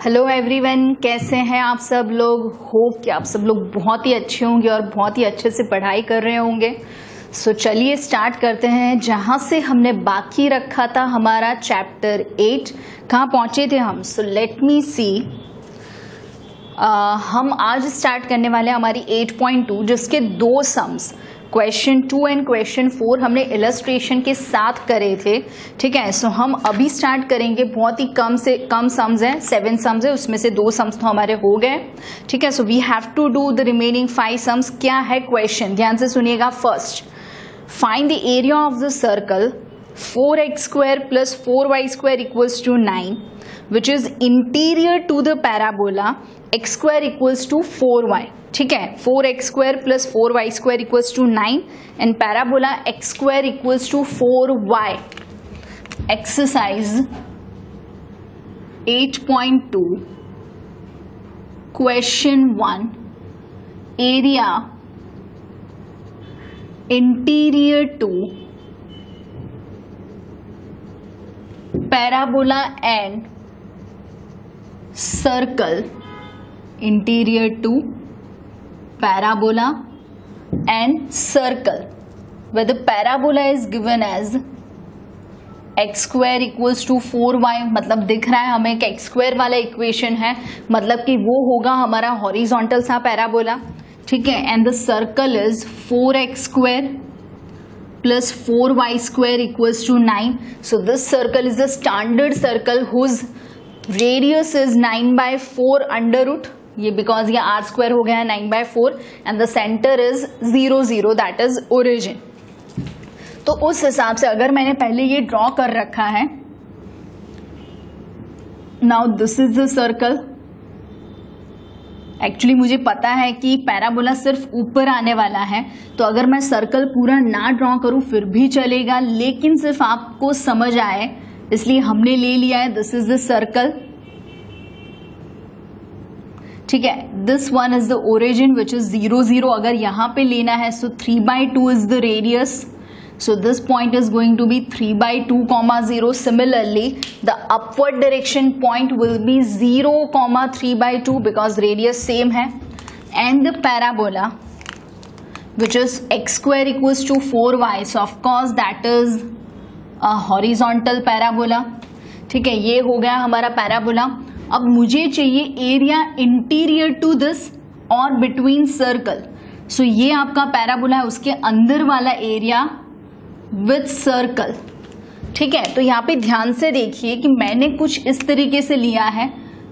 Hello everyone, कैसे हैं आप सब लोग। होप कि आप सब लोग बहुत ही अच्छे होंगे और बहुत ही अच्छे से पढ़ाई कर रहे होंगे। सो चलिए स्टार्ट करते हैं जहां से हमने बाकी रखा था हमारा चैप्टर 8। कहाँ पहुंचे थे हम? सो लेट मी सी। हम आज स्टार्ट करने वाले हैं हमारी 8.2 जिसके दो सम्स क्वेश्चन 2 एंड क्वेश्चन 4 हमने इलस्ट्रेशन के साथ करे थे। ठीक है, सो हम अभी स्टार्ट करेंगे। बहुत ही कम से कम सम्स हैं, 7 सम्स है, उसमें से 2 सम्स तो हमारे हो गए। ठीक है, so we have to do the remaining 5 sums. क्या है क्वेश्चन, ध्यान से सुनिएगा। First, find the area of the circle 4x² + 4y² = 9 which is interior to the parabola x² = 4y। ठीक है, 4x² + 4y² = 9 and parabola x² = 4y। Exercise 8.2 question 1, area interior to parabola and circle, interior to parabola and circle, where the parabola is given as x² = 4y। मतलब दिख रहा है हमें कि x² वाला equation है, मतलब कि वो होगा हमारा हॉरिजॉन्टल सा पैराबोला। ठीक है, and the circle is 4x² + 4y² = 9। So this circle is the standard circle whose radius is 9/4 √। ये बिकॉज ये r² हो गया है 9/4 and the centre is 0 0, that is origin. तो उस हिसाब से अगर मैंने पहले ये ड्रॉ कर रखा है, now this is the circle. Actually मुझे पता है कि पैराबोला सिर्फ ऊपर आने वाला है, तो अगर मैं सर्कल पूरा ना ड्रॉ करूं फिर भी चलेगा, लेकिन सिर्फ आपको समझ आए इसलिए हमने ले लिया है। This is the circle. ठीक है, this one is the origin which is 0 0। अगर यहां पे लेना है सो 3/2 is the radius, so this point is going to be 3/2, 0. Similarly, the upward direction point will be 0, 3/2 because radius same है, and the parabola which is x² = 4y, so of course that is a horizontal parabola। ठीक है, ये हो गया हमारा parabola. अब मुझे चाहिए एरिया इंटीरियर टू दिस और बिटवीन सर्कल। सो ये आपका पैराबोला है, उसके अंदर वाला एरिया विथ सर्कल। ठीक है, तो यहाँ पे ध्यान से देखिए कि मैंने कुछ इस तरीके से लिया है।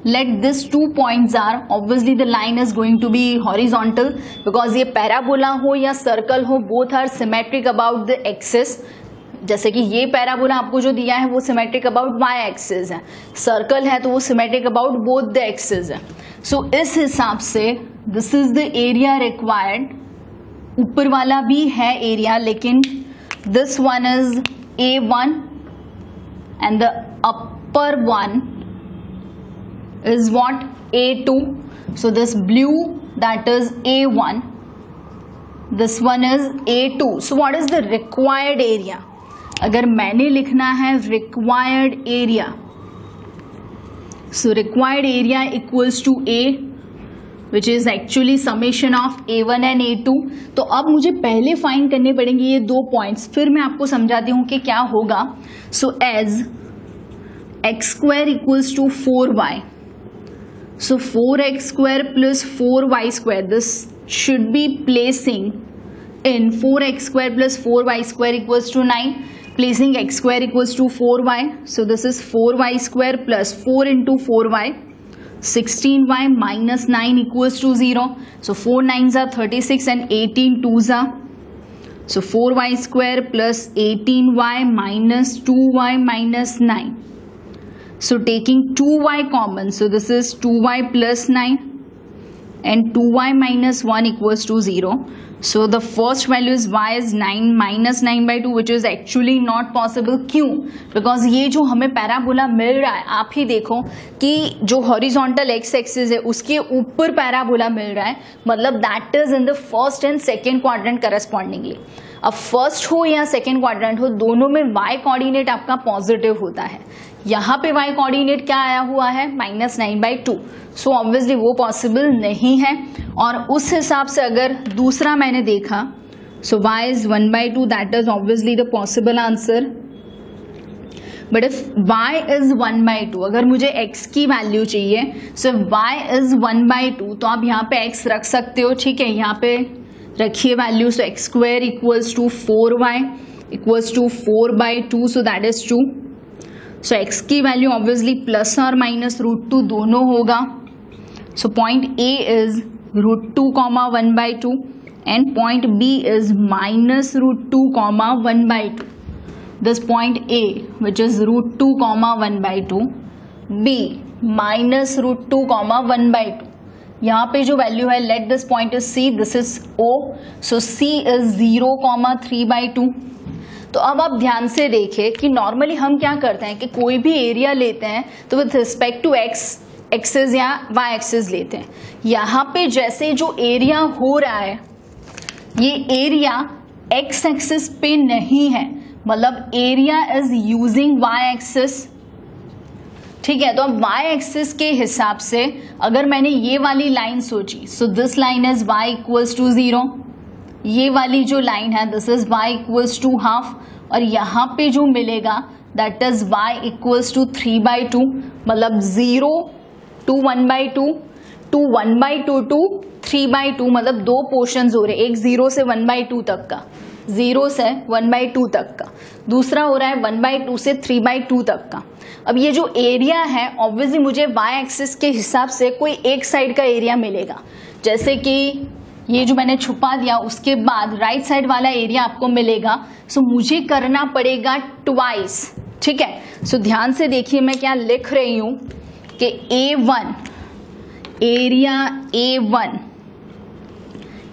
Let this 2 points are, obviously the line is going to be horizontal because ये पैराबोला हो या सर्कल हो, both are symmetric about the axis. जैसे कि ये पैराबोला आपको जो दिया है वो सिमेट्रिक अबाउट y एक्सिस है, सर्कल है तो वो symmetric about both the axis है। सो इस हिसाब से this is the area required. ऊपर वाला भी है एरिया, लेकिन this one is A1 and the upper one is what? A2. So this blue, that is A1, this one is A2. So what is the required area? अगर मैंने लिखना है required area, so required area equals to A, which is actually summation of A1 and A2। तो अब मुझे पहले find करने पड़ेंगे ये 2 पॉइंट्स, फिर मैं आपको समझाती हूँ कि क्या होगा। So as x² = 4y, so 4x² + 4y², this should be placing in 4x² + 4y² = 9, placing x² = 4y, so this is 4y² + 4 × 4y, 16y - 9 = 0. So 4 9s are 36 and 18 2s are, so 4y² + 18y - 2y - 9. So taking 2y common, so this is 2y + 9 and 2y - 1 = 0. So the first value is y is 9 - 9/2, which is actually not possible। क्यों? Because ये जो हमें parabola मिल रहा है, आप ही देखो कि जो हॉरिजॉन्टल x एक्सिस है उसके ऊपर पैराबोला मिल रहा है, मतलब that is in the first and second quadrant correspondingly. अब फर्स्ट हो या सेकेंड क्वाड्रेंट हो, दोनों में y कोऑर्डिनेट आपका पॉजिटिव होता है। यहाँ पे y कोऑर्डिनेट क्या आया हुआ है, -9/2, सो ऑब्वियसली वो पॉसिबल नहीं है। और उस हिसाब से अगर दूसरा मैंने देखा, सो y is 1/2, that is obviously the possible answer. But if y is 1/2, अगर मुझे x की वैल्यू चाहिए, सो y इज 1/2, तो आप यहाँ पे x रख सकते हो, ठीक है, यहाँ पे रखिए value. So x square equals to 4y equals to 4/2, so that is 2। So x की वैल्यू ऑब्वियसली प्लस और माइनस √2 दोनों होगा। So point A is √2, 1/2 and point B is -√2, 1/2. This point A, which is √2, 1/2, B -√2, 1/2. यहाँ पे जो value है, let this point is C, this is O, so C is 0, 3/2. तो अब आप ध्यान से देखें कि नॉर्मली हम क्या करते हैं कि कोई भी एरिया लेते हैं तो with respect to x axis या वाई एक्सिस लेते हैं। यहाँ पे जैसे जो एरिया हो रहा है, ये एरिया एक्स एक्सिस पे नहीं है, मतलब area is using y axis, ठीक है। तो अब वाई एक्सिस के हिसाब से अगर मैंने ये वाली लाइन सोची, so this line is y equals to 0, ये वाली जो लाइन है this is y equals to half, और यहाँ पे जो मिलेगा that is y equals to 3/2, मतलब 0 to 1/2 to 1/2 to 3/2, मतलब दो पोर्शंस हो रहे, एक 0 से 1/2 तक का, 0 से 1/2 तक का, दूसरा हो रहा है 1/2 से 3/2 तक का। अब ये जो एरिया है ऑब्वियसली मुझे वाई एक्सिस के हिसाब से कोई एक साइड का एरिया मिलेगा, जैसे कि ये जो मैंने छुपा दिया, उसके बाद राइट साइड वाला एरिया आपको मिलेगा। सो मुझे करना पड़ेगा ट्वाइस, ठीक है। सो ध्यान से देखिए मैं क्या लिख रही हूं कि A1 एरिया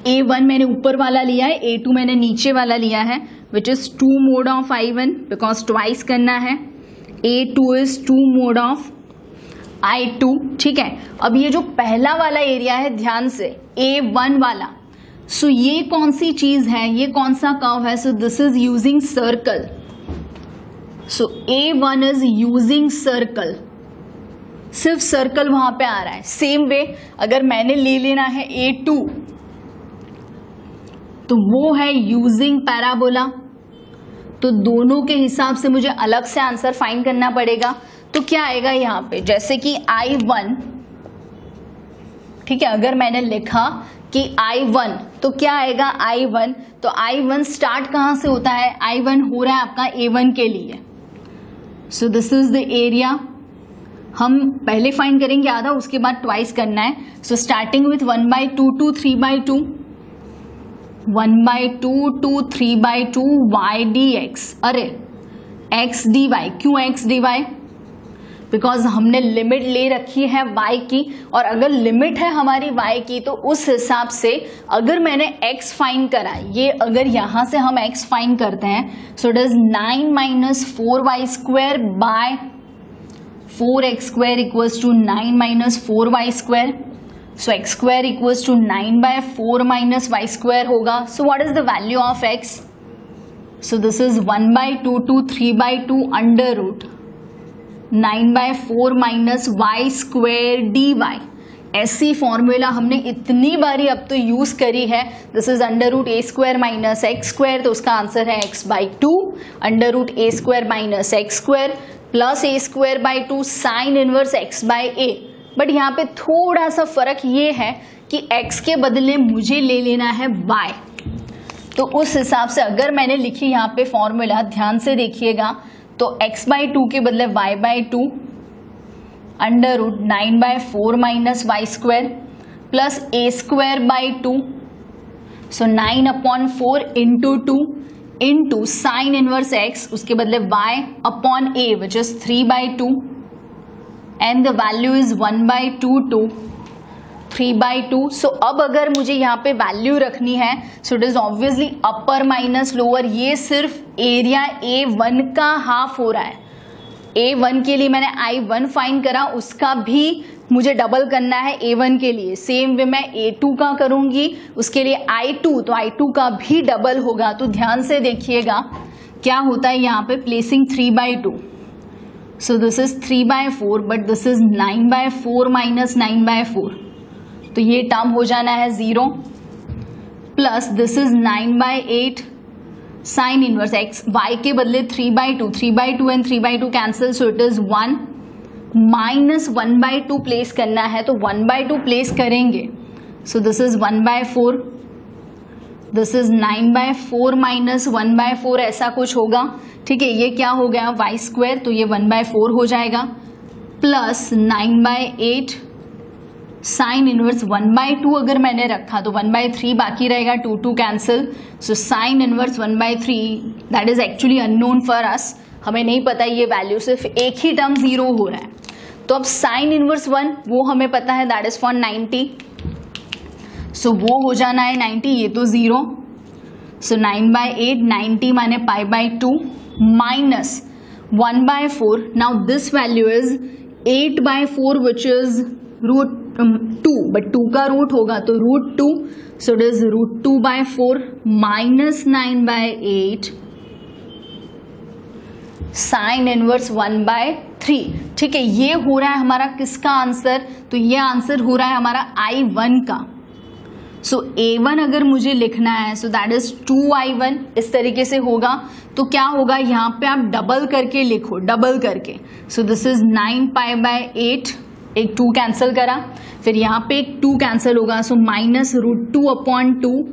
A1 मैंने ऊपर वाला लिया है, A2 मैंने नीचे वाला लिया है, which is 2 mod of I1 because twice करना है। A2 is 2 mod of I2, ठीक है। अब ये जो पहला वाला एरिया है, ध्यान से A1 वाला, सो ये कौन सी चीज है, ये कौन सा कर्व है, सो this is using circle, so A1 is using circle, सिर्फ सर्कल वहां पे आ रहा है। सेम वे अगर मैंने ले लेना है A2, तो वो है यूजिंग पैराबोला, तो दोनों के हिसाब से मुझे अलग से आंसर फाइंड करना पड़ेगा। तो क्या आएगा यहाँ पे, जैसे कि I1, ठीक है, अगर मैंने लिखा कि I1 तो क्या आएगा I1, तो I1 स्टार्ट कहां से होता है, I1 हो रहा है आपका A1 के लिए। सो दिस इज द एरिया, हम पहले फाइंड करेंगे आधा, उसके बाद ट्वाइस करना है। So starting with 1/2 to 3/2, 1/2 to 3/2 y dx, अरे x dy, क्यों x dy, बिकॉज हमने लिमिट ले रखी है y की, और अगर लिमिट है हमारी y की तो उस हिसाब से अगर मैंने x फाइंड करा, ये अगर यहां से हम x फाइंड करते हैं, so it is 9 - 4y² by 4x² equals to 9 - 4y², so x² equals to 9/4 - y² होगा। So what is the value of x, so this is 1/2 to 3/2 under root 9/4 - y² dy। ऐसी formula हमने इतनी बारी अब तो use करी है, this is under root a² - x², तो उसका आंसर है x/2 under root a² - x² plus a²/2 sine inverse x/a। But यहाँ पे थोड़ा सा फर्क ये है कि x के बदले मुझे ले लेना है y, तो उस हिसाब से अगर मैंने लिखी यहाँ पे फॉर्मूला, ध्यान से देखिएगा, तो x/2 के बदले y/2 under root 9/4 - y² plus a²/2, so 9/4 into 2 into sine inverse x, उसके बदले y/a which is 3/2 and the value is 1/2 to 3/2। So अब अगर मुझे यहाँ पे वैल्यू रखनी है, so it is obviously upper minus lower, ये सिर्फ एरिया A1 का हाफ हो रहा है, A1 के लिए मैंने I1 फाइंड करा, उसका भी मुझे डबल करना है A1 के लिए। सेम वे मैं A2 का करूंगी, उसके लिए I2, तो I2 का भी डबल होगा। तो ध्यान से देखिएगा क्या होता है यहाँ पे, placing 3/2, so this is 3/4 but this is 9/4 minus 9/4, तो ये टर्म हो जाना है 0, plus this is 9/8 sine inverse x, y के बदले 3/2, 3/2 and 3/2 cancel, so it is 1 minus 1/2 place करना है, तो 1/2 प्लेस करेंगे, so this is 1/4, this is 9/4 minus 1/4, ऐसा कुछ होगा। ठीक है, ये क्या हो गया वाई स्क्वायर, तो ये 1/4 हो जाएगा, प्लस 9/8 साइन इनवर्स 1/2 अगर मैंने रखा तो 1/3 बाकी रहेगा, 2 cancel, so sine inverse 1/3 that is actually unknown for us, हमें नहीं पता ये वैल्यू, सिर्फ एक ही टर्म 0 हो रहा है। तो अब साइन इनवर्स 1 वो हमें पता है, दैट इज फॉर 90, सो वो हो जाना है 90, ये तो 0, सो 9/8, 90 माने π/2 minus 1/4, now this value is 8/4 which is √2, but 2 का रूट होगा तो √2, so it is √2/4 minus 9/8 sine inverse 1/3। ठीक है, ये हो रहा है हमारा किसका आंसर, तो ये आंसर हो रहा है हमारा I1 का। सो A1 अगर मुझे लिखना है, सो दैट इज 2I1, इस तरीके से होगा। तो क्या होगा, यहाँ पे आप डबल करके लिखो, डबल करके, सो दिस इज 9π/8, एक 2 कैंसिल करा, फिर यहाँ पे एक 2 कैंसिल होगा, सो माइनस √2/2,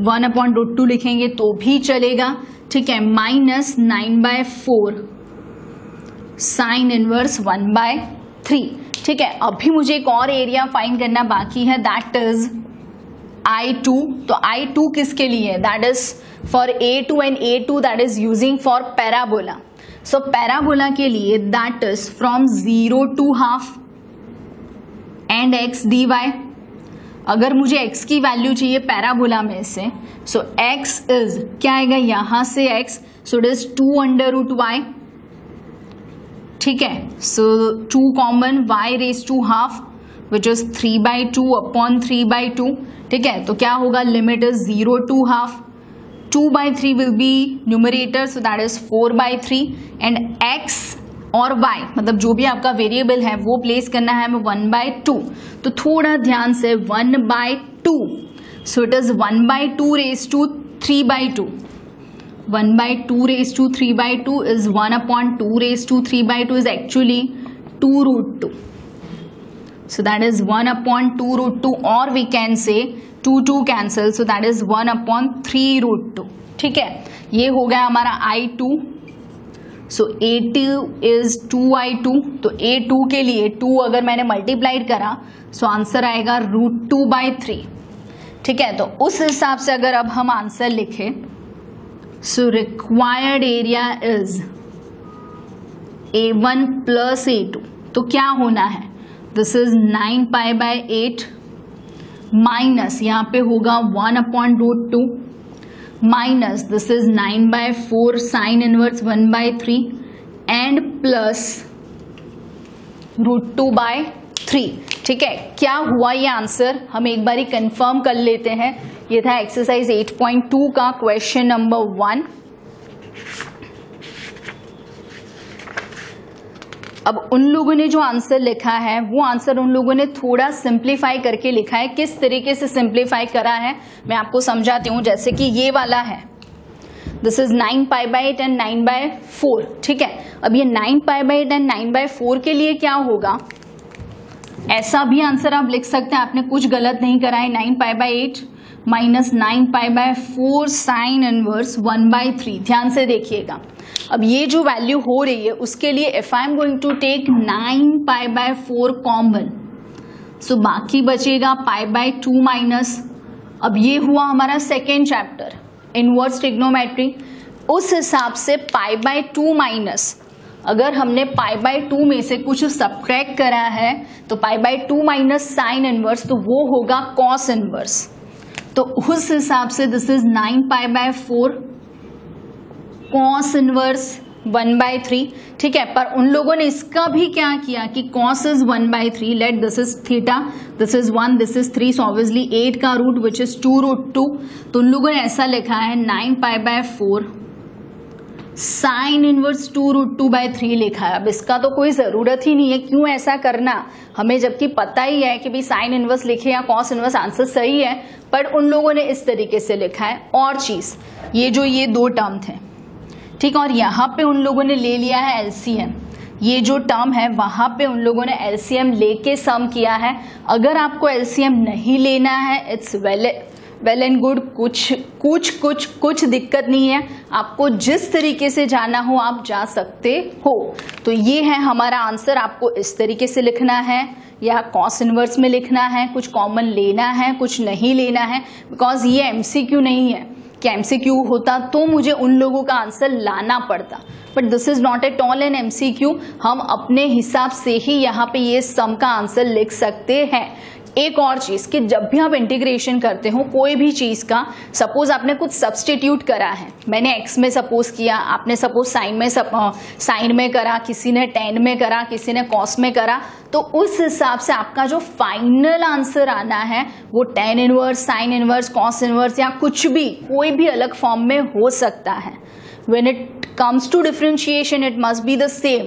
1/√2 लिखेंगे तो भी चलेगा। ठीक है, माइनस 9/4 साइन इनवर्स 1/3। ठीक है, अभी मुझे एक और एरिया फाइंड करना बाकी है, दैट इज I2। तो I2 किसके लिए है, that is for A2 and A2 that is using for parabola. So parabola के लिए that is from 0 to half and x dy। अगर मुझे x की वैल्यू चाहिए पैराबोला में से, सो x इज क्या आएगा, यहां से x, so it is 2√y। ठीक है, so 2 common, y raise to half which is 3/2/3/2। ठीक है, तो क्या होगा, limit is 0 to half, 2/3 will be numerator, so that is 4/3 and x और y मतलब जो भी आपका वेरिएबल है वो प्लेस करना है हमें 1/2। तो थोड़ा ध्यान से 1/2, so it is 1/2 raise to 3/2, 1/2 raise to 3/2 is 1/2 raise to 3/2 is actually 2√2, so that is 1/2√2, or we can say 2 cancel, so that is 1/3√2। ठीक है, ये हो गया हमारा I2। So A2 is 2I2, तो A2 के लिए 2 अगर मैंने मल्टीप्लाइड करा, सो आंसर आएगा √2/3। ठीक है, तो उस हिसाब से अगर अब हम आंसर लिखें, so required area is A1 plus A2, तो क्या होना है, दिस इज 9π/8 माइनस यहाँ पे होगा 1/√2 minus this is 9/4 sign inverse 1/3 and plus √2/3। ठीक है, क्या हुआ ये आंसर, हम एक बार कंफर्म कर लेते हैं। ये था एक्सरसाइज 8.2 का क्वेश्चन नंबर 1। अब उन लोगों ने जो आंसर लिखा है वो आंसर उन लोगों ने थोड़ा सिंप्लीफाई करके लिखा है। किस तरीके से सिंप्लीफाई करा है मैं आपको समझाती हूँ। जैसे कि ये वाला है, दिस इज 9π/8 एंड 9/4। ठीक है, अब ये 9π/8 एंड 9/4 के लिए क्या होगा, ऐसा भी आंसर आप लिख सकते हैं, आपने कुछ गलत नहीं करा है। 9π/8 माइनस 9π/4 साइन इनवर्स 1/3। ध्यान से देखिएगा, अब ये जो वैल्यू हो रही है उसके लिए if I am going to take 9π/4 common, so बाकी बचेगा π/2 माइनस, अब ये हुआ हमारा सेकेंड चैप्टर इनवर्स ट्रिग्नोमेट्री। उस हिसाब से π/2 माइनस, अगर हमने π/2 में से कुछ सब्ट्रैक्ट करा है तो π/2 माइनस साइन इनवर्स, तो वो होगा कॉस इनवर्स। तो उस हिसाब से दिस इज 9π/4 कॉस इनवर्स 1/3, ठीक है। पर उन लोगों ने इसका भी क्या किया कि cos is 1/3, let this is theta, this is 1, this is 3, so obviously 8 का रूट विच इज 2√2, तो उन लोगों ने ऐसा लिखा है 9π/4 साइन इनवर्स 2√2/3 लिखा है। अब इसका तो कोई जरूरत ही नहीं है, क्यों ऐसा करना, हमें जबकि पता ही है कि भाई साइन इनवर्स लिखे या कॉस इनवर्स आंसर सही है, पर उन लोगों ने इस तरीके से लिखा है। और चीज ये दो टर्म थे, ठीक है, और यहाँ पे उन लोगों ने ले लिया है एलसीएम, ये जो टर्म है वहां पे उन लोगों ने एलसीएम लेके सम किया है। अगर आपको एलसीएम नहीं लेना है, इट्स वेल एंड गुड, कुछ दिक्कत नहीं है, आपको जिस तरीके से जाना हो आप जा सकते हो। तो ये है हमारा आंसर, आपको इस तरीके से लिखना है या कॉस इनवर्स में लिखना है, कुछ कॉमन लेना है, कुछ नहीं लेना है, बिकॉज ये एमसीक्यू नहीं है कि एमसीक्यू होता तो मुझे उन लोगों का आंसर लाना पड़ता, but this is not at all an MCQ, हम अपने हिसाब से ही यहाँ पे ये सम का आंसर लिख सकते हैं। एक और चीज कि जब भी आप इंटीग्रेशन करते हो कोई भी चीज का, सपोज आपने कुछ सब्सटीट्यूट करा है, मैंने एक्स में सपोज किया, आपने सपोज साइन में करा, किसी ने टेन में करा, किसी ने कॉस में करा, तो उस हिसाब से आपका जो फाइनल आंसर आना है वो tan inverse, sine inverse, cos inverse या कुछ भी कोई भी अलग फॉर्म में हो सकता है। When it comes to differentiation it must be the same,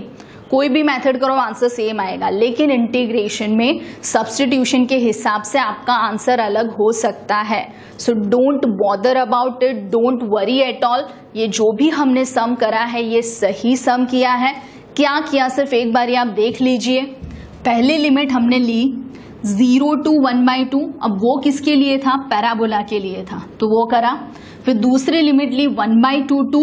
कोई भी मेथड करो आंसर सेम आएगा, लेकिन इंटीग्रेशन में सब्स्टिट्यूशन के हिसाब से आपका आंसर अलग हो सकता है। So don't bother about it, don't worry at all, ये जो भी हमने सम करा है ये सही सम किया है। क्या किया सिर्फ एक बार आप देख लीजिए, पहले लिमिट हमने ली 0 to 1/2, अब वो किसके लिए था, पैराबोला के लिए था, तो वो करा। फिर दूसरी लिमिट ली 1/2 to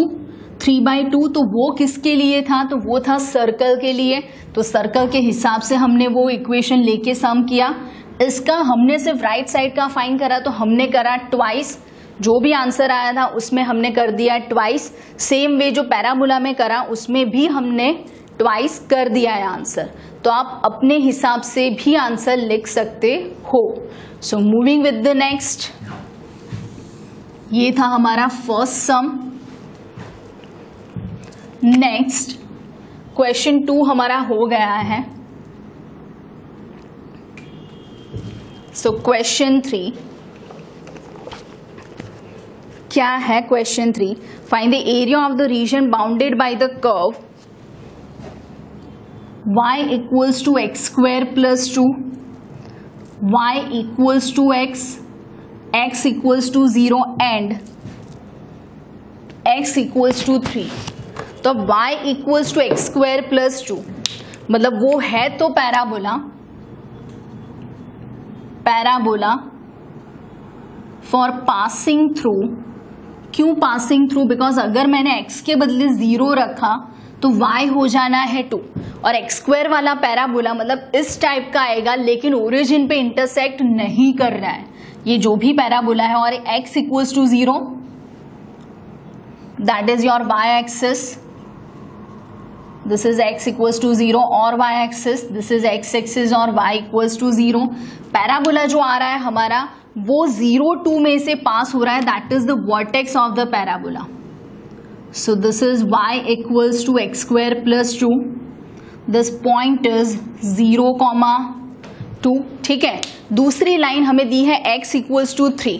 3/2, तो वो किसके लिए था, तो वो था सर्कल के लिए, तो सर्कल के हिसाब से हमने वो इक्वेशन लेके सम किया। इसका हमने सिर्फ राइट साइड का फाइंड करा, तो हमने करा ट्वाइस, जो भी आंसर आया था उसमें हमने कर दिया ट्वाइस। सेम वे जो पैराबोला में करा उसमें भी हमने ट्वाइस कर दिया है आंसर, तो आप अपने हिसाब से भी आंसर लिख सकते हो। So moving with the next, ये था हमारा फर्स्ट सम। नेक्स्ट क्वेश्चन 2 हमारा हो गया है। सो क्वेश्चन 3 क्या है, question 3, find the area of the reason bounded by the curve y equals to x square plus 2, y equals to x, x equals to 0 and x equals to 3। तो y equals to x square plus 2 मतलब वो है तो parabola for passing through. क्यों passing through, because अगर मैंने x के बदले 0 रखा तो y हो जाना है 2, और x स्क्वायर वाला पैराबोला मतलब इस टाइप का आएगा, लेकिन ओरिजिन पे इंटरसेक्ट नहीं कर रहा है, ये जो भी पैराबोला है, और x equals to 0 that is your y axis, this is x equals to 0, और y axis this is x axis, और y इक्वल्स टू 0। पैराबोला जो आ रहा है हमारा वो 0 2 में से पास हो रहा है, that is the vertex of the parabola. So this is y equals to x square plus 2, this point is 0,2, ठीक है। दूसरी लाइन हमें दी है x equals to 3,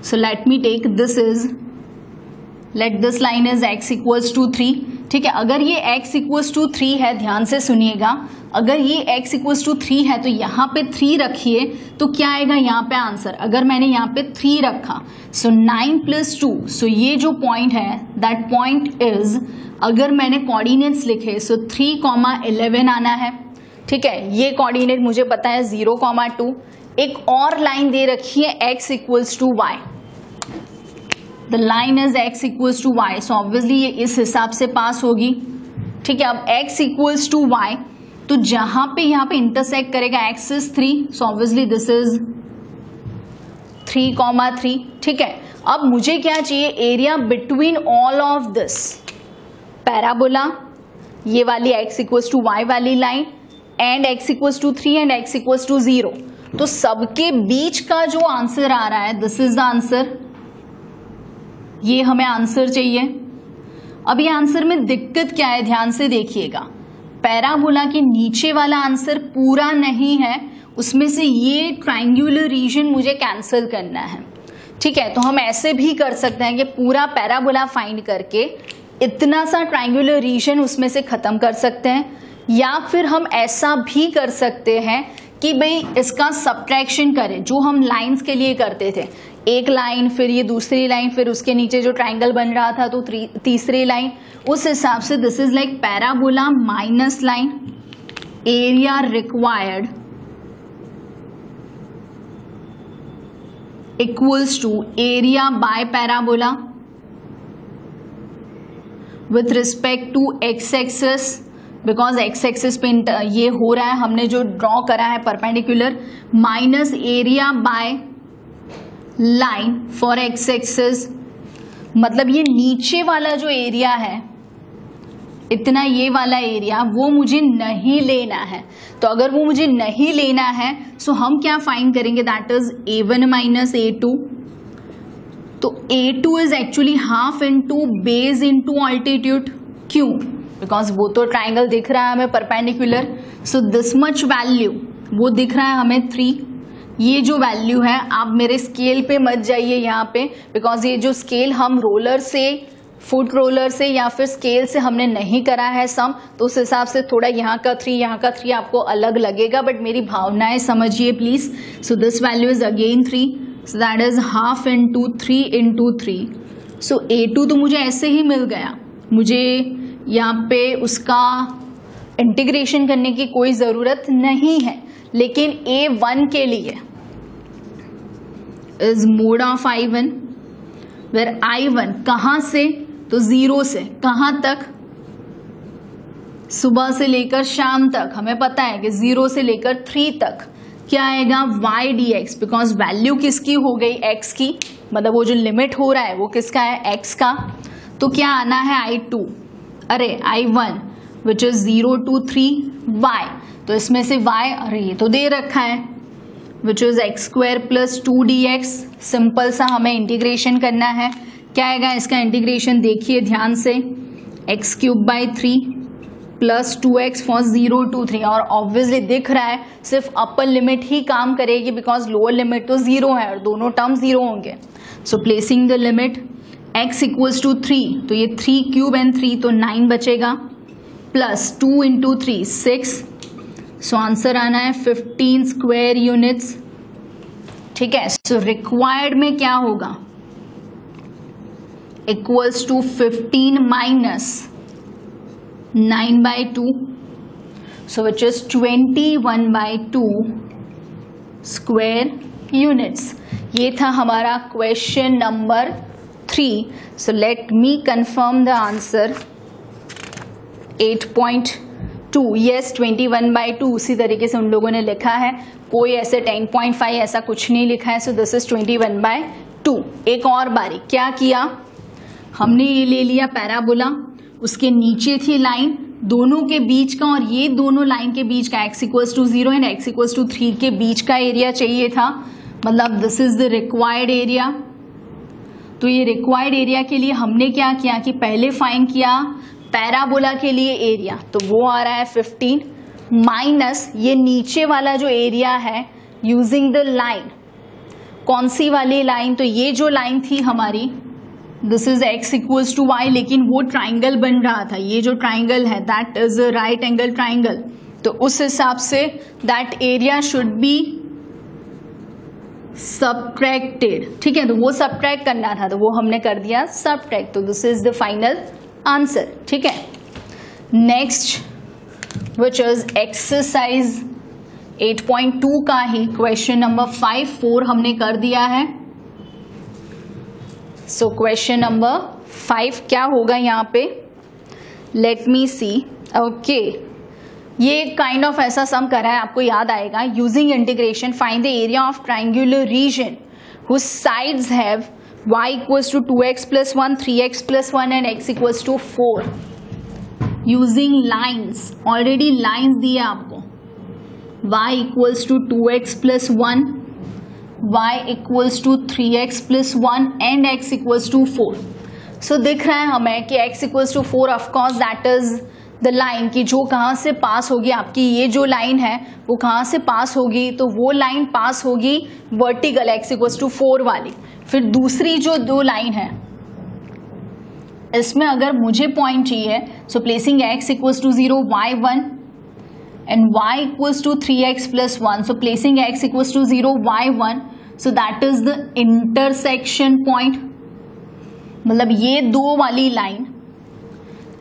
so let me take this is, let this line is x equals to 3, ठीक है। अगर ये x equals to 3 है, ध्यान से सुनिएगा, अगर ये x equals to 3 है तो यहाँ पे 3 रखिए, तो क्या आएगा यहाँ पे आंसर, अगर मैंने यहाँ पे 3 रखा, सो 9 + 2, सो ये जो पॉइंट है दैट पॉइंट इज, अगर मैंने कोऑर्डिनेट्स लिखे सो 3,11 आना है, ठीक है। ये कोऑर्डिनेट मुझे पता है 0,2। एक और लाइन दे रखी है x equals to y, the line is x equals to y, so obviously ये इस हिसाब से पास होगी, ठीक है। अब x equals to y, तो जहां पे यहाँ पे इंटरसेक्ट करेगा x is 3, so obviously this is 3,3, ठीक है। अब मुझे क्या चाहिए, area between all of this parabola, ये वाली x equals to y वाली line, and x equals to 3 and x equals to 0, तो सबके बीच का जो आंसर आ रहा है दिस इज द आंसर, ये हमें आंसर चाहिए। अब ये आंसर में दिक्कत क्या है, ध्यान से देखिएगा। पैराबोला के नीचे वाला आंसर पूरा नहीं है, उसमें से ये ट्रायंगुलर रीजन मुझे कैंसिल करना है। ठीक है, तो हम ऐसे भी कर सकते हैं कि पूरा पैराबोला फाइंड करके इतना सा ट्रायंगुलर रीजन उसमें से खत्म कर सकते हैं, या फिर हम ऐसा भी कर सकते हैं कि भाई इसका सब्ट्रैक्शन करें, जो हम लाइंस के लिए करते थे, एक लाइन फिर ये दूसरी लाइन फिर उसके नीचे जो ट्रायंगल बन रहा था तो तीसरी लाइन, उस हिसाब से this is like parabola minus line, area required equals to area by parabola with respect to x axis, because x axis पे ये हो रहा है, हमने जो ड्रॉ करा है perpendicular, minus area by line for x axis. मतलब ये नीचे वाला जो एरिया है, इतना ये वाला एरिया, वो मुझे नहीं लेना है। तो अगर वो मुझे नहीं लेना है सो हम क्या फाइंड करेंगे, that is a1 minus a2। तो a2 is actually half into base into altitude. क्यों? बिकॉज वो तो ट्राइंगल दिख रहा है हमें perpendicular, so this much value वो दिख रहा है हमें 3। ये जो वैल्यू है, आप मेरे स्केल पे मत जाइए यहाँ पे, बिकॉज ये जो स्केल हम रोलर से, फुट रोलर से या फिर स्केल से हमने नहीं करा है सम, तो उस हिसाब से थोड़ा यहाँ का 3 यहाँ का 3 आपको अलग लगेगा, बट मेरी भावनाएं समझिए please. So this value is again 3, so that is half into 3 into 3। So a2 तो मुझे ऐसे ही मिल गया, मुझे यहाँ पे उसका इंटीग्रेशन करने की कोई ज़रूरत नहीं है। लेकिन a1 के लिए is mode of I1, where I1 कहाँ से, तो 0 से कहाँ तक, सुबह से लेकर शाम तक। हमें पता है कि 0 से लेकर 3 तक क्या आएगा, y dx, बिकॉज वैल्यू किसकी हो गई, x की, मतलब वो जो लिमिट हो रहा है वो किसका है, x का। तो क्या आना है I2, अरे I1 which is 0 to 3 y, तो इसमें से y, अरे ये तो दे रखा है, which is x square plus 2dx। Simple सा हमें इंटीग्रेशन करना है। क्या आएगा इसका इंटीग्रेशन, देखिए ध्यान से, x cube by 3 plus 2x for 0 to 3। और ऑब्वियसली दिख रहा है सिर्फ अपर लिमिट ही काम करेगी, बिकॉज लोअर लिमिट तो 0 है और दोनों टर्म 0 होंगे। So placing the limit x equals to 3, तो ये 3 क्यूब एंड 3 तो 9 बचेगा, प्लस 2 इंटू 3 6। सो आंसर आना है 15 स्क्वायर यूनिट्स। ठीक है, सो रिक्वायर्ड में क्या होगा, equals to 15 minus 9/2, so which is 21/2 square units. ये था हमारा question number 3। So let me confirm the answer 8.2, yes 21/2 उसी तरीके से उन लोगों ने लिखा है, कोई ऐसे 10.5 ऐसा कुछ नहीं लिखा है। सो दिस इज 21/2। एक और बारी क्या किया, हमने ये ले लिया पैराबोला, उसके नीचे थी लाइन, दोनों के बीच का और ये दोनों लाइन के बीच का x equals to 0 and x equals to 3 के बीच का एरिया चाहिए था, मतलब this is the required area. तो ये रिक्वायर्ड एरिया के लिए हमने क्या किया कि पहले फाइंड किया पैराबोला के लिए एरिया, तो वो आ रहा है 15 माइनस ये नीचे वाला जो एरिया है यूजिंग द लाइन, कौन सी वाली लाइन, तो ये जो लाइन थी हमारी, this is x equals to y, लेकिन वो ट्राइंगल बन रहा था, ये जो ट्राइंगल है that is a right angle triangle, तो उस हिसाब say that area should be subtracted. ठीक है, तो वो सबट्रैक्ट करना था, तो वो हमने कर दिया सबट्रैक्ट, तो this is the final answer. ठीक है, नेक्स्ट विच इज एक्सरसाइज 8.2 का ही क्वेश्चन नंबर 5, 4 हमने कर दिया है। सो क्वेश्चन नंबर 5 क्या होगा यहाँ पे, लेट मी सी। ओके, ये काइंड ऑफ ऐसा सम करा है, आपको याद आएगा, using integration find the area of triangular region whose sides have y equals to 2x plus 1, 3x plus 1 and x equals to 4 using lines. Already lines दिए आपको, y equals to 2x plus 1, y equals to 3x plus 1 and x equals to 4. So दिख रहा है हमें कि x equals to 4, of course that is the line की जो कहाँ से पास होगी, आपकी ये जो लाइन है वो कहाँ से पास होगी, तो वो लाइन पास होगी वर्टिकल x इक्वल्स टू 4 वाली। फिर दूसरी जो दो लाइन है इसमें अगर मुझे पॉइंट चाहिए, so placing x equals to 0 y1 and y equals to 3x plus 1, so placing x equals to 0 y1, so that is the intersection point. मतलब ये दो वाली लाइन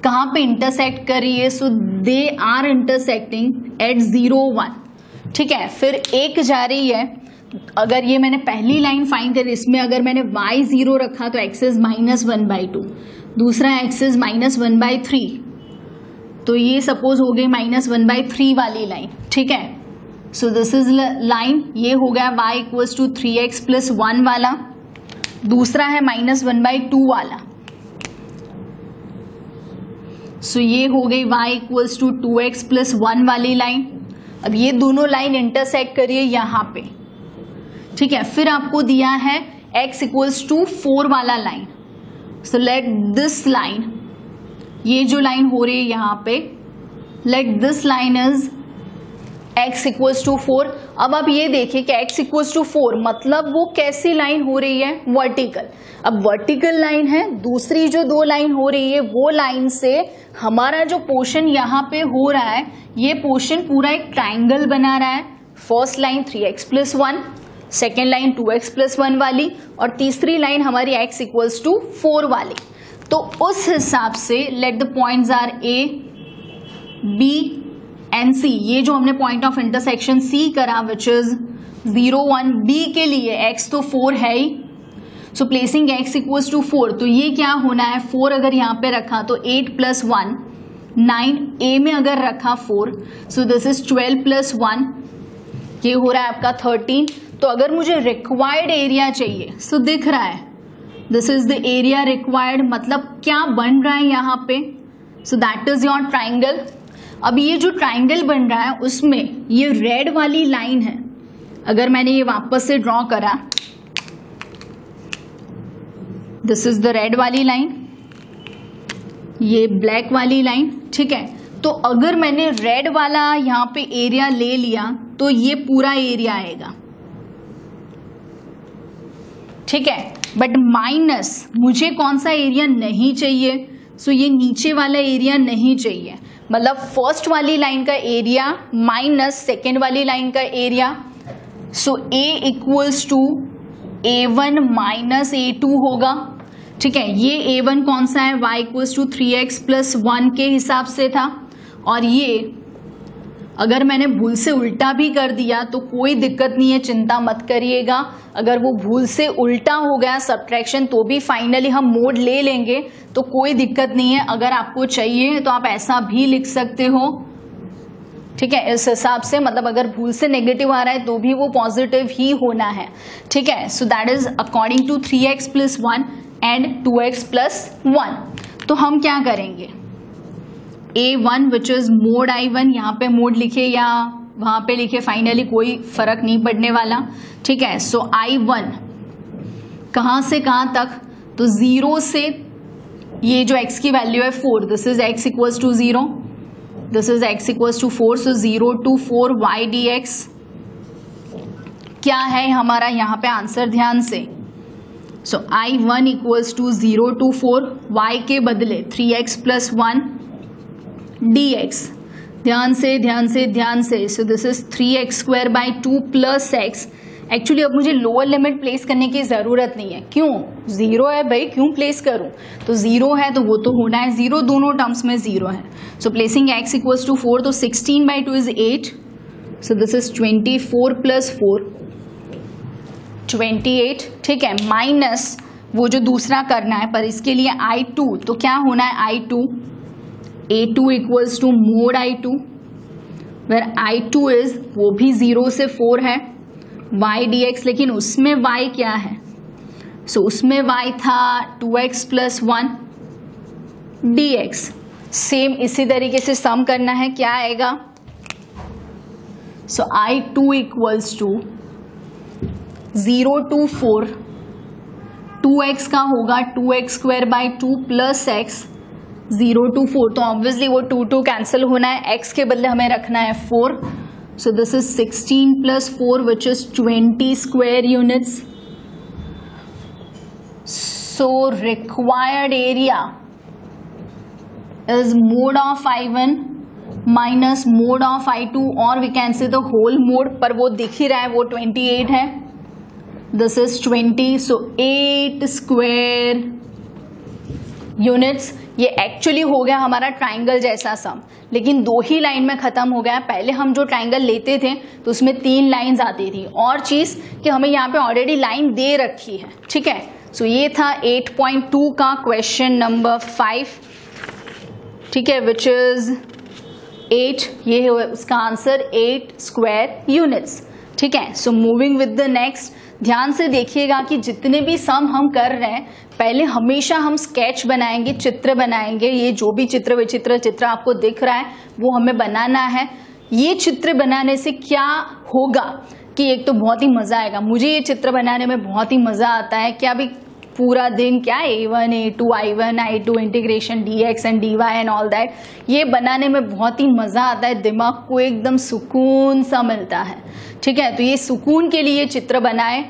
कहाँ पे इंटरसेक्ट कर रही है, सो दे आर इंटरसेक्टिंग एट 0 1। ठीक है, फिर एक जा रही है, अगर ये मैंने पहली लाइन फाइंड करी, इसमें अगर मैंने y 0 रखा तो x इज -1/2, दूसरा x इज -1/3, तो ये सपोज हो गई -1/3 वाली लाइन। ठीक है, सो दिस इज लाइन, ये हो गया y equals to 3x plus 1 वाला, दूसरा है -1/2 वाला, सो ये हो गई y equals to 2x plus 1 वाली लाइन। अब ये दोनों लाइन इंटरसेक्ट करिए यहाँ पे। ठीक है, फिर आपको दिया है x इक्वल्स टू 4 वाला line, so let this line, ये जो लाइन हो रही है यहाँ पे, let this line is x equals to 4। अब आप ये देखिए कि x इक्वल्स टू 4 मतलब वो कैसी लाइन हो रही है, वर्टिकल। अब वर्टिकल लाइन है, दूसरी जो दो लाइन हो रही है वो लाइन से हमारा जो पोर्शन यहाँ पे हो रहा है, ये पोर्शन पूरा एक ट्राइंगल बना रहा है। First line 3x plus 1, second line 2x plus 1 वाली, और तीसरी लाइन हमारी x इक्वल्स टू 4 वाली। तो उस हिसाब से let the points are A, B and C। ये जो हमने पॉइंट ऑफ इंटरसेक्शन C करा विच इज 0 1, B के लिए x तो 4 है ही, सो प्लेसिंग x इक्वल्स टू 4, तो ये क्या होना है, 4 अगर यहाँ पे रखा तो 8 प्लस 1 9, A में अगर रखा 4, सो दिस इज 12 प्लस 1, ये हो रहा है आपका 13। तो अगर मुझे रिक्वायर्ड एरिया चाहिए, सो दिख रहा है this is the area required, मतलब क्या बन रहा है यहाँ पे, सो दैट इज योर ट्राइंगल। अब ये जो ट्राइंगल बन रहा है उसमें ये रेड वाली लाइन है, अगर मैंने ये वापस से ड्रॉ करा, दिस इज द रेड वाली लाइन, ये ब्लैक वाली लाइन। ठीक है, तो अगर मैंने रेड वाला यहाँ पे एरिया ले लिया तो ये पूरा एरिया आएगा। ठीक है, बट माइनस मुझे कौन सा एरिया नहीं चाहिए, सो ये नीचे वाला एरिया नहीं चाहिए, मतलब फर्स्ट वाली लाइन का एरिया माइनस सेकेंड वाली लाइन का area, so A equals to A1 minus A2 होगा। ठीक है, ये A1 कौन सा है, y equals to 3x plus 1 के हिसाब से था, और ये अगर मैंने भूल से उल्टा भी कर दिया तो कोई दिक्कत नहीं है, चिंता मत करिएगा। अगर वो भूल से उल्टा हो गया सब्ट्रैक्शन तो भी फाइनली हम मोड ले लेंगे, तो कोई दिक्कत नहीं है। अगर आपको चाहिए तो आप ऐसा भी लिख सकते हो। ठीक है, इस हिसाब से, मतलब अगर भूल से नेगेटिव आ रहा है तो भी वो पॉजिटिव ही होना है। ठीक है, so that is according to 3x plus 1 and 2x plus 1। तो हम क्या करेंगे, A1 which is mode I1, यहाँ पे मोड लिखे या वहां पे लिखे फाइनली कोई फर्क नहीं पड़ने वाला। ठीक है, सो I1 कहाँ से कहाँ तक, तो 0 से ये जो x की वैल्यू है 4, this is x equals to 0, this is x equals to 4, so 0 to 4 y dx क्या है हमारा यहाँ पे आंसर, ध्यान से। सो I1 equals to 0 to 4 y के बदले 3x प्लस 1 dx, ध्यान से ध्यान से ध्यान से, सो this is 3x square by 2 plus x। Actually अब मुझे लोअर लिमिट प्लेस करने की जरूरत नहीं है, क्यों, 0 है भाई, क्यों प्लेस करूं, तो 0 है तो वो तो होना है 0, दोनों टर्म्स में 0 है। सो प्लेसिंग x इक्वल्स टू 4, तो 16 by 2 is 8, so this is 24 plus 4 28। ठीक है, माइनस वो जो दूसरा करना है, पर इसके लिए I2, तो क्या होना है I2, A2 equals to mod I2, where I2 is, वो भी 0 से 4 है, y dx, लेकिन उसमें y क्या है, सो उसमें y था 2x प्लस 1 dx। सेम इसी तरीके से सम करना है, क्या आएगा, सो I2 equals to 0 to 4 2x का होगा 2x² प्लस x 0 to 4, तो ऑब्वियसली वो 2 कैंसिल होना है, x के बदले हमें रखना है 4. सो this is 16 plus 4 which is 20 square units. So required area is mode of I1 minus mode of I2 और we can say the whole mode, पर वो दिख ही रहा है वो 28 है. This is 20, so 8 square units. ये एक्चुअली हो गया हमारा ट्राइंगल जैसा सम, लेकिन 2 ही लाइन में खत्म हो गया. पहले हम जो ट्राइंगल लेते थे तो उसमें 3 लाइंस आती थी, और चीज कि हमें यहाँ पे ऑलरेडी लाइन दे रखी है. ठीक है, सो ये था 8.2 का क्वेश्चन नंबर 5. ठीक है, विच इज 8, ये है उसका आंसर 8 स्क्वायर यूनिट्स. ठीक है, so moving with the next. ध्यान से देखिएगा कि जितने भी सम हम कर रहे हैं पहले हमेशा हम स्केच बनाएंगे, चित्र बनाएंगे. ये जो भी चित्र विचित्र चित्र आपको दिख रहा है वो हमें बनाना है. ये चित्र बनाने से क्या होगा कि एक तो बहुत ही मजा आएगा. मुझे ये चित्र बनाने में बहुत ही मजा आता है. क्या भी पूरा दिन क्या a1 a2 i1 i2 integration dx and dy and all that, ये बनाने में बहुत ही मजा आता है. दिमाग को एकदम सुकून सा मिलता है. ठीक है, तो ये सुकून के लिए चित्र बनाए.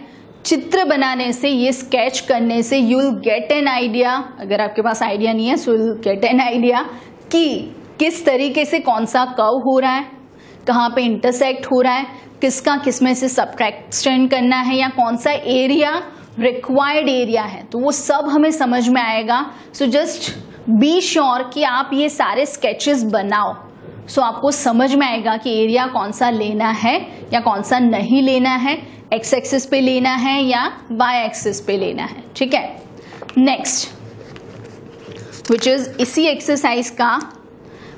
चित्र बनाने से, ये स्केच करने से you will get an idea. अगर आपके पास आइडिया नहीं है so you will get an idea कि किस तरीके से कौन सा कर्व हो रहा है, कहाँ पे इंटरसेक्ट हो रहा है, किसका किसमें से सब्ट्रैक्शन करना है, या कौन सा एरिया रिक्वायर्ड एरिया है, तो वो सब हमें समझ में आएगा. सो जस्ट बी श्योर कि आप ये सारे स्केचेस बनाओ. सो आपको समझ में आएगा कि एरिया कौन सा लेना है या कौन सा नहीं लेना है, एक्स एक्सिस पे लेना है या वाई एक्सिस पे लेना है. ठीक है, नेक्स्ट विच इज इसी एक्सरसाइज का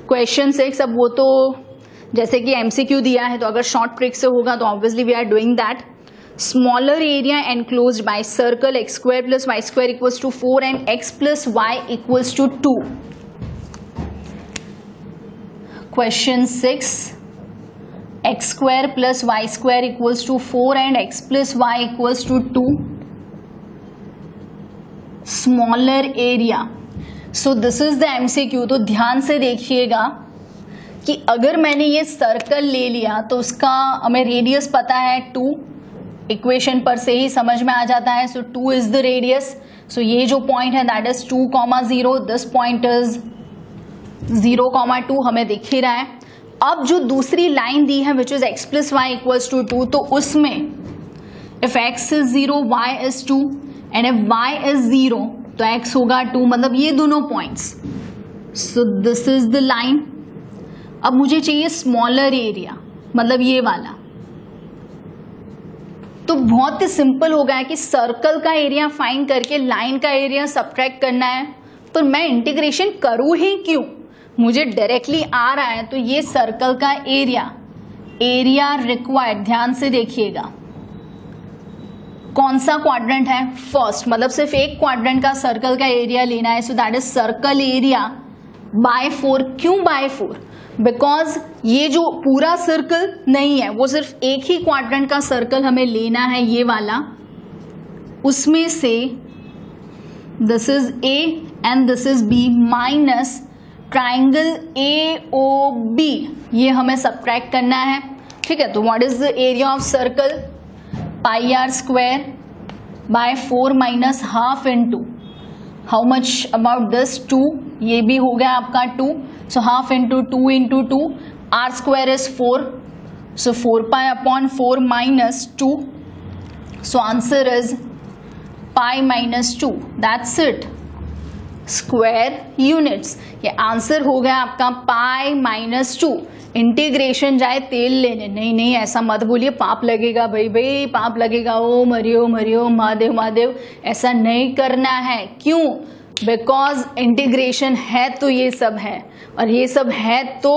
क्वेश्चन 6. अब वो तो जैसे कि एमसीक्यू दिया है, तो अगर शॉर्ट ट्रिक से होगा तो obviously we are doing that. Smaller area enclosed by circle x square plus y square equals to 4 and x plus y equals to 2. Question 6. X square plus y square equals to 4 and x plus y equals to 2. Smaller area. So this is the MCQ. तो ध्यान से देखिएगा कि अगर मैंने ये circle ले लिया तो उसका हमें रेडियस पता है 2, इक्वेशन पर से ही समझ में आ जाता है. So 2 is the radius. सो ये जो पॉइंट है that is 2,0. This point is 0,2 हमें दिख ही रहा है. अब जो दूसरी लाइन दी है which is x plus y equals to 2, तो उसमें if x is 0 y is 2 and if y is 0 तो x होगा 2, मतलब ये दोनों points. So this is the line. अब मुझे चाहिए स्मॉलर एरिया, मतलब ये वाला. तो बहुत ही सिंपल हो गया है कि सर्कल का एरिया फाइंड करके लाइन का एरिया सब्ट्रैक्ट करना है. तो मैं इंटीग्रेशन करूं ही क्यों, मुझे डायरेक्टली आ रहा है. तो ये सर्कल का एरिया रिक्वायर्ड, ध्यान से देखिएगा कौन सा क्वाड्रेंट है, फर्स्ट, मतलब सिर्फ एक क्वाड्रेंट का सर्कल का एरिया लेना है. So that is circle area bye 4. क्यों बाय 4? बिकॉज ये जो पूरा सर्कल नहीं है, वो सिर्फ एक ही क्वाड्रेंट का सर्कल हमें लेना है, ये वाला. उसमें से this is A and this is B minus triangle AOB, ये हमें सब्ट्रैक्ट करना है. ठीक है, तो what is the area of circle, pi r square by 4 minus half into how much about this 2, ये भी हो गया आपका 2. So half into 2 into 2, r square is 4. So 4 pi upon 4 minus 2. So answer is pi minus 2. That's it. Square units. ये answer हो गया आपका pi minus 2. Integration जाए तेल लेने, नहीं नहीं ऐसा मत बोलिए, पाप लगेगा भाई भाई, पाप लगेगा. ओ मरियो मरियो महादेव महादेव, ऐसा नहीं करना है. क्यों? बिकॉज इंटीग्रेशन है तो ये सब है, और ये सब है तो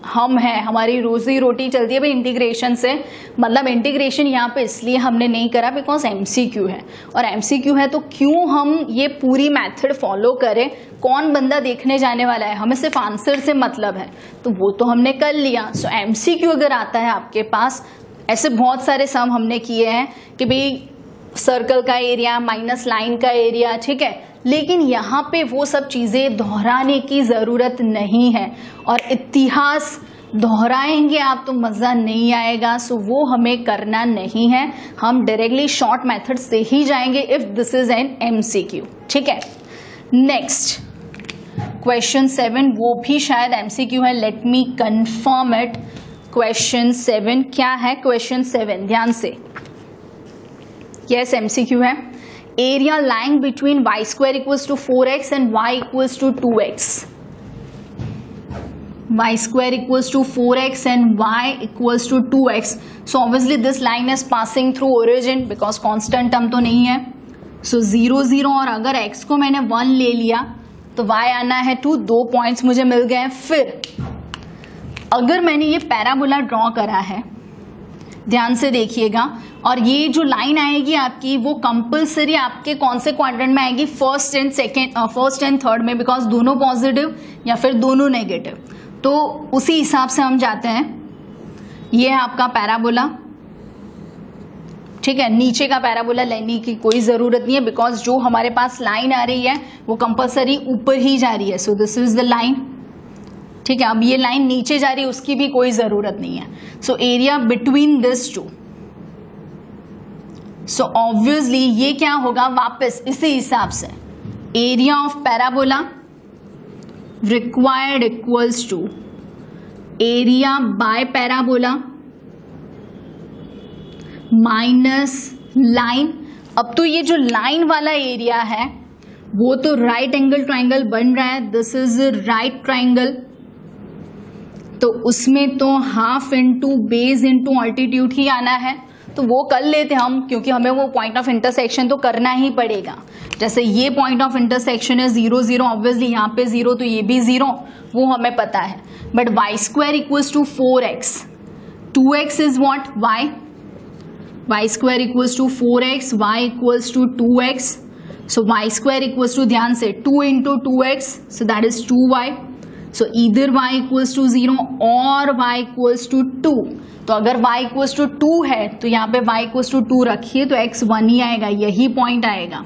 हम हैं, हमारी रोजी रोटी चलती है भाई इंटीग्रेशन से. मतलब इंटीग्रेशन यहाँ पे इसलिए हमने नहीं करा बिकॉज एमसीक्यू है, और एमसीक्यू है तो क्यों हम ये पूरी मेथड फॉलो करें. कौन बंदा देखने जाने वाला है, हमें सिर्फ आंसर से मतलब है, तो वो तो हमने कर लिया. सो एमसीक्यू अगर आता है आपके पास, ऐसे बहुत सारे सम हमने किए हैं कि भाई सर्कल का एरिया माइनस लाइन का एरिया, ठीक है। लेकिन यहाँ पे वो सब चीजें दोहराने की जरूरत नहीं है, और इतिहास दोहराएंगे आप तो मजा नहीं आएगा, सो वो हमें करना नहीं है। हम डायरेक्टली शॉर्ट मेथड से ही जाएंगे if this is an MCQ, ठीक है। नेक्स्ट क्वेश्चन 7, वो भी शायद एमसीक्यू है, let me confirm it. Question 7 क्या है? क्वेश्चन 7 ध्यान से, यस एमसीक्यू है। Area lying between y square equals to 4x and y equals to 2x, y square equals to 4x and y equals to 2x. So obviously this line is passing through origin because constant term तो नहीं है. So 0 0 और अगर x को मैंने 1 ले लिया तो y आना है 2, 2 पॉइंट्स मुझे मिल गए. फिर अगर मैंने ये पैराबोला ड्रॉ करा है, ध्यान से देखिएगा, और ये जो लाइन आएगी आपकी वो कंपल्सरी आपके कौन से क्वाड्रेंट में आएगी? फर्स्ट एंड थर्ड में, बिकॉज दोनों पॉजिटिव या फिर दोनों नेगेटिव. तो उसी हिसाब से हम जाते हैं. ये है आपका पैराबोला, ठीक है. नीचे का पैराबोला लेने की कोई जरूरत नहीं है बिकॉज जो हमारे पास लाइन आ रही है वो कंपल्सरी ऊपर ही जा रही है. सो दिस इज द लाइन, ठीक है. अब ये लाइन नीचे जा रही है, उसकी भी कोई जरूरत नहीं है. So area between this two, so obviously ये क्या होगा? वापस इसी हिसाब से area of parabola required equals to area by parabola minus line. अब तो ये जो लाइन वाला एरिया है वो तो राइट एंगल ट्राइंगल बन रहा है. दिस इज राइट ट्राइंगल, तो उसमें तो half into base into altitude ही आना है. तो वो कर लेते हम, क्योंकि हमें वो पॉइंट ऑफ इंटरसेक्शन तो करना ही पड़ेगा. जैसे ये पॉइंट ऑफ इंटरसेक्शन है 0 0, ऑब्वियसली यहाँ पे 0 तो ये भी 0, वो हमें पता है. But y square equals to 4x, 2x is what? y square equals to 4x, y equals to 2x. So y square equals to, ध्यान से, 2 into 2x, so that is 2y. So either y equals to 0 और y equals to 2. तो अगर y equals to 2 है तो यहाँ पे y equals to 2 रखिए तो x 1 ही आएगा, यही पॉइंट आएगा.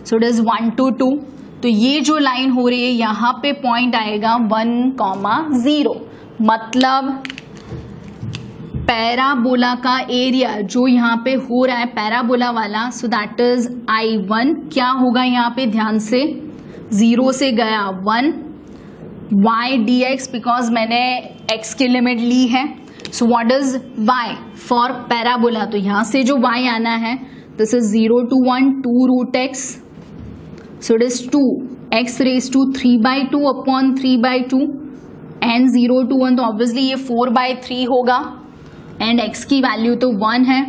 सो इट इज 1 to 2. तो ये जो लाइन हो रही है यहाँ पे पॉइंट आएगा 1, 0. मतलब पैराबोला का एरिया जो यहाँ पे हो रहा है पैराबोला वाला, सो दैट इज I1. क्या होगा यहाँ पे? ध्यान से, 0 से गया 1, y dx, बिकॉज मैंने x की लिमिट ली है. सो what is y for parabola? तो यहाँ से जो y आना है, this is 0 to 1, 2 root x. So it is 2x raised to 3/2 upon 3/2 and 0 to 1, तो ऑब्वियसली ये 4/3 होगा. एंड x की वैल्यू तो 1 है,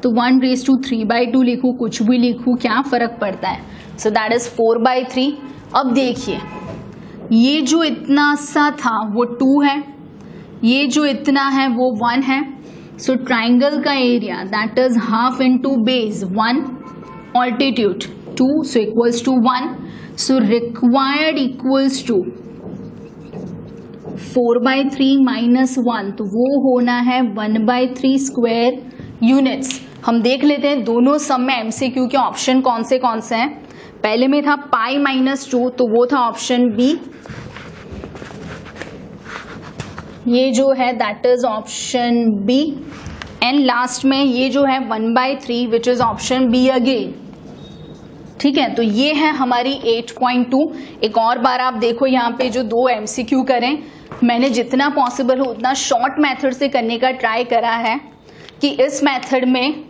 तो 1 raised to 3/2 लिखूँ, कुछ भी लिखूँ, क्या फर्क पड़ता है. So that is 4/3. अब देखिए, ये जो इतना सा था वो 2 है, ये जो इतना है वो 1 है. सो ट्राइंगल का area that is half into base 1, altitude 2, so equals to 1. So required equals to 4/3 minus 1, तो वो होना है 1/3 स्क्वायर यूनिट्स. हम देख लेते हैं दोनों सम में एमसीक्यू के ऑप्शन कौन से हैं. पहले में था पाई -2, तो वो था ऑप्शन बी. ये जो है that is option B. And last में ये जो है 1/3 which is option B again. ठीक है, तो ये है हमारी 8.2. एक और बार आप देखो यहाँ पे जो 2 एमसीक्यू करें, मैंने जितना पॉसिबल हो उतना शॉर्ट मेथड से करने का ट्राई करा है कि इस मेथड में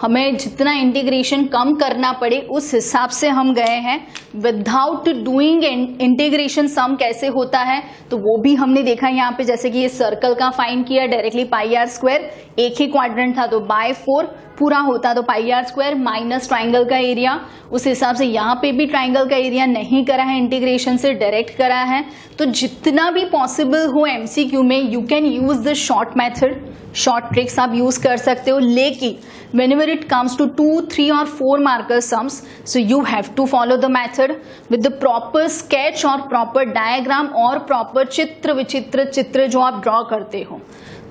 हमें जितना इंटीग्रेशन कम करना पड़े उस हिसाब से हम गए हैं. विदाउट डूइंग इंटीग्रेशन सम कैसे होता है तो वो भी हमने देखा यहाँ पे. जैसे कि ये सर्कल का फाइंड किया डायरेक्टली πr², एक ही क्वाड्रेंट था तो बाय 4 पूरा होता तो πr² माइनस ट्राइंगल का एरिया. उस हिसाब से यहाँ पे भी ट्राइंगल का एरिया नहीं करा है, इंटीग्रेशन से डायरेक्ट करा है. तो जितना भी पॉसिबल हो एमसीक्यू में you can use the short method, short tricks आप यूज कर सकते हो. लेकिन whenever it comes to 2, 3 or 4 marker sums, so you have to follow the method with the proper sketch और proper diagram और proper चित्र विचित्र चित्र जो आप ड्रॉ करते हो.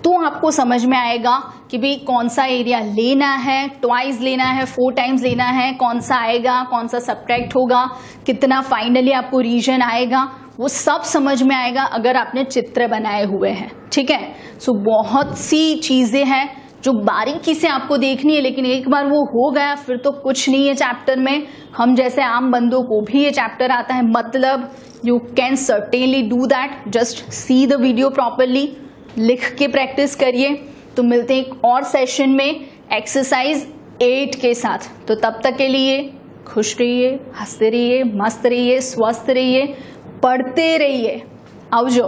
तो आपको समझ में आएगा कि भाई कौन सा एरिया लेना है, ट्वाइस लेना है, 4 टाइम्स लेना है, कौन सा आएगा, कौन सा सब्ट्रैक्ट होगा, कितना फाइनली आपको रीजन आएगा, वो सब समझ में आएगा अगर आपने चित्र बनाए हुए हैं। ठीक है, सो बहुत सी चीजें हैं जो बारीकी से आपको देखनी है, लेकिन एक बार वो हो गया फिर तो कुछ नहीं है चैप्टर में। हम जैसे आम बंदों को भी ये चैप्टर आता है, मतलब you can certainly do that, just see the video properly, लिख के प्रैक्टिस करिए। तो मिलते हैं एक और सेशन में एक्सरसाइज 8 के साथ। तो तब तक के लिए खुश रहिए, हंसते रहिए, मस्त रहिए, स्वस्थ रहिए, पढ़ते रहिए। आओ जो।